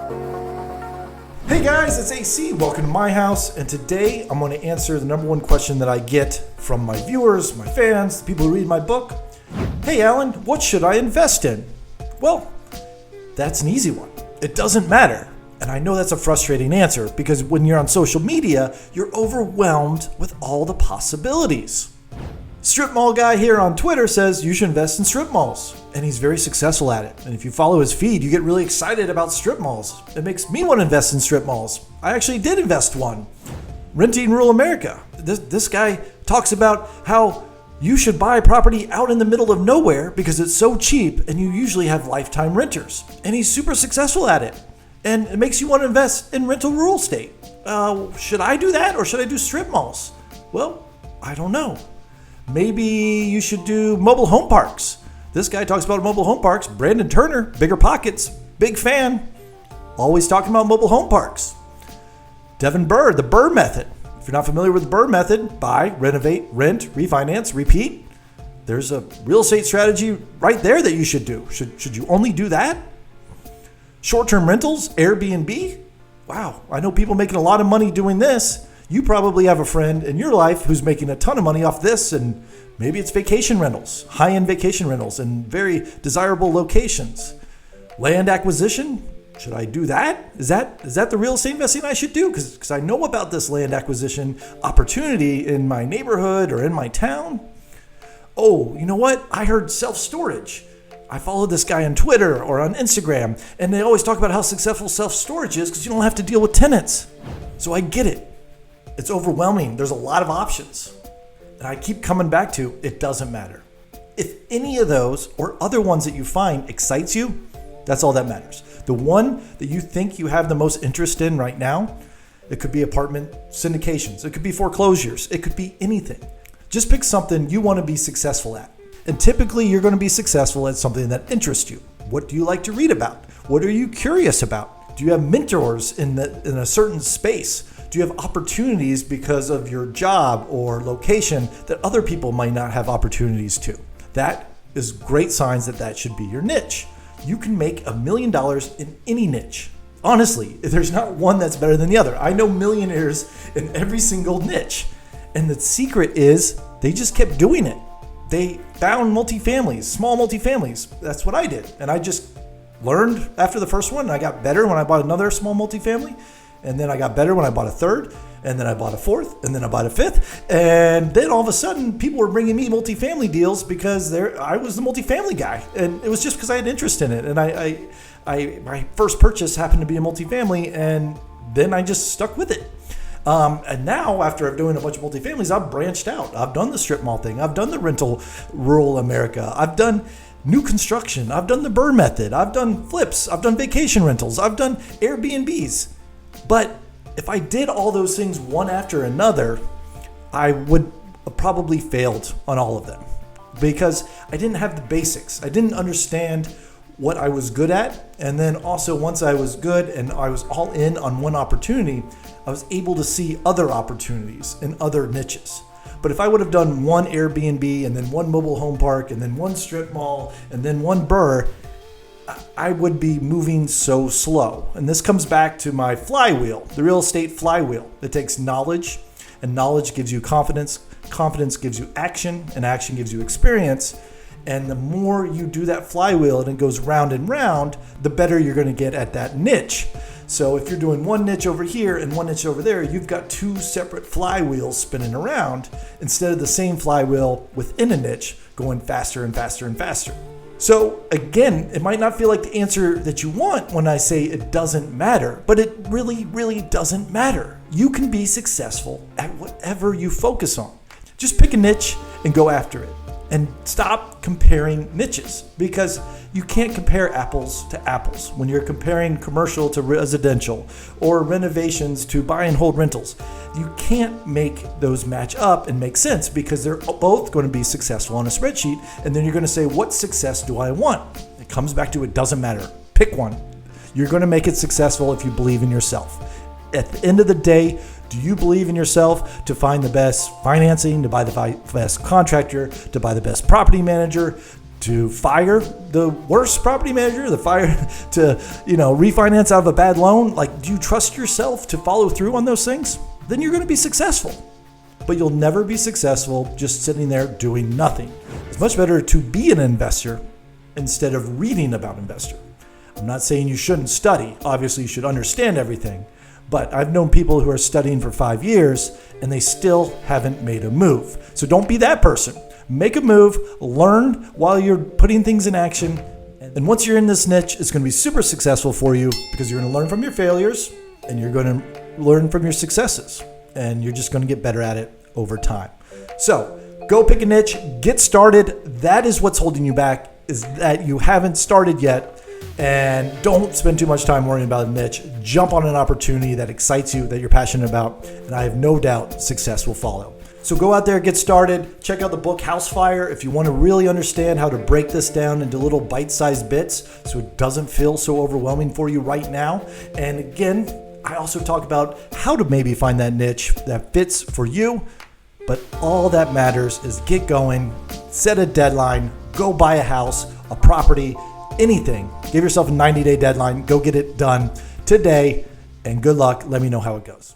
Hey guys, it's AC. Welcome to my house, and today I'm going to answer the number one question that I get from my viewers, my fans, the people who read my book. Hey Alan, what should I invest in? Well, that's an easy one. It doesn't matter. And I know that's a frustrating answer because when you're on social media, you're overwhelmed with all the possibilities. Strip Mall Guy here on Twitter says you should invest in strip malls, and he's very successful at it. And if you follow his feed, you get really excited about strip malls. It makes me want to invest in strip malls. I actually did invest one. Renting Rural America. This guy talks about how you should buy property out in the middle of nowhere because it's so cheap and you usually have lifetime renters. And he's super successful at it. And it makes you want to invest in rental real estate. Should I do that or should I do strip malls? Well, I don't know. Maybe you should do mobile home parks. This guy talks about mobile home parks. Brandon Turner, Bigger Pockets, big fan. Always talking about mobile home parks. Devin BRRRR, the BRRRR method. If you're not familiar with the BRRRR method, buy, renovate, rent, refinance, repeat. There's a real estate strategy right there that you should do. Should you only do that? Short-term rentals, Airbnb. Wow, I know people making a lot of money doing this. You probably have a friend in your life who's making a ton of money off this, and maybe it's vacation rentals, high-end vacation rentals in very desirable locations. Land acquisition, should I do that? Is that the real estate investing I should do? Because I know about this land acquisition opportunity in my neighborhood or in my town. Oh, you know what? I heard self-storage. I follow this guy on Twitter or on Instagram, and they always talk about how successful self-storage is because you don't have to deal with tenants. So I get it. It's overwhelming. There's a lot of options. And I keep coming back to, it doesn't matter. If any of those or other ones that you find excites you, that's all that matters. The one that you think you have the most interest in right now, it could be apartment syndications. It could be foreclosures. It could be anything. Just pick something you want to be successful at. And typically you're going to be successful at something that interests you. What do you like to read about? What are you curious about? Do you have mentors in a certain space? Do you have opportunities because of your job or location that other people might not have opportunities to? That is great signs that should be your niche. You can make $1 million in any niche. Honestly, there's not one that's better than the other. I know millionaires in every single niche. And the secret is they just kept doing it. They found multifamilies, small multifamilies. That's what I did. And I just learned after the first one. And I got better when I bought another small multifamily. And then I got better when I bought a third, and then I bought a fourth, and then I bought a fifth. And then all of a sudden, people were bringing me multifamily deals because I was the multifamily guy. And it was just because I had interest in it. And my first purchase happened to be a multifamily, and then I just stuck with it. And now, after doing a bunch of multifamilies, I've branched out. I've done the strip mall thing. I've done the rental rural America. I've done new construction. I've done the BRRRR method. I've done flips. I've done vacation rentals. I've done Airbnbs. But if I did all those things one after another, I would have probably failed on all of them because I didn't have the basics. I didn't understand what I was good at. And then also once I was good and I was all in on one opportunity, I was able to see other opportunities in other niches. But if I would have done one Airbnb and then one mobile home park and then one strip mall and then one BRRRR, I would be moving so slow. And this comes back to my flywheel, the real estate flywheel. It takes knowledge, and knowledge gives you confidence. Confidence gives you action, and action gives you experience. And the more you do that flywheel and it goes round and round, the better you're going to get at that niche. So if you're doing one niche over here and one niche over there, you've got two separate flywheels spinning around instead of the same flywheel within a niche going faster and faster and faster. So again, it might not feel like the answer that you want when I say it doesn't matter, but it really, really doesn't matter. You can be successful at whatever you focus on. Just pick a niche and go after it. And stop comparing niches because you can't compare apples to apples when you're comparing commercial to residential or renovations to buy and hold rentals. You can't make those match up and make sense because they're both going to be successful on a spreadsheet. And then you're going to say, what success do I want? It comes back to it doesn't matter. Pick one. You're going to make it successful if you believe in yourself. At the end of the day, do you believe in yourself to find the best financing, to buy the best contractor, to buy the best property manager? to fire the worst property manager, to refinance out of a bad loan. Like, do you trust yourself to follow through on those things? Then you're going to be successful. But you'll never be successful just sitting there doing nothing. It's much better to be an investor instead of reading about investor. I'm not saying you shouldn't study. Obviously, you should understand everything. But I've known people who are studying for 5 years and they still haven't made a move. So don't be that person. Make a move, learn while you're putting things in action. And once you're in this niche, it's going to be super successful for you because you're going to learn from your failures and you're going to learn from your successes. And you're just going to get better at it over time. So go pick a niche, get started. That is what's holding you back, is that you haven't started yet. And don't spend too much time worrying about a niche. Jump on an opportunity that excites you, that you're passionate about, and I have no doubt success will follow. So go out there, get started. Check out the book House Fire if you want to really understand how to break this down into little bite-sized bits so it doesn't feel so overwhelming for you right now. And again, I also talk about how to maybe find that niche that fits for you. But all that matters is get going, set a deadline, go buy a house, a property, anything. Give yourself a 90-day deadline. Go get it done today. And good luck. Let me know how it goes.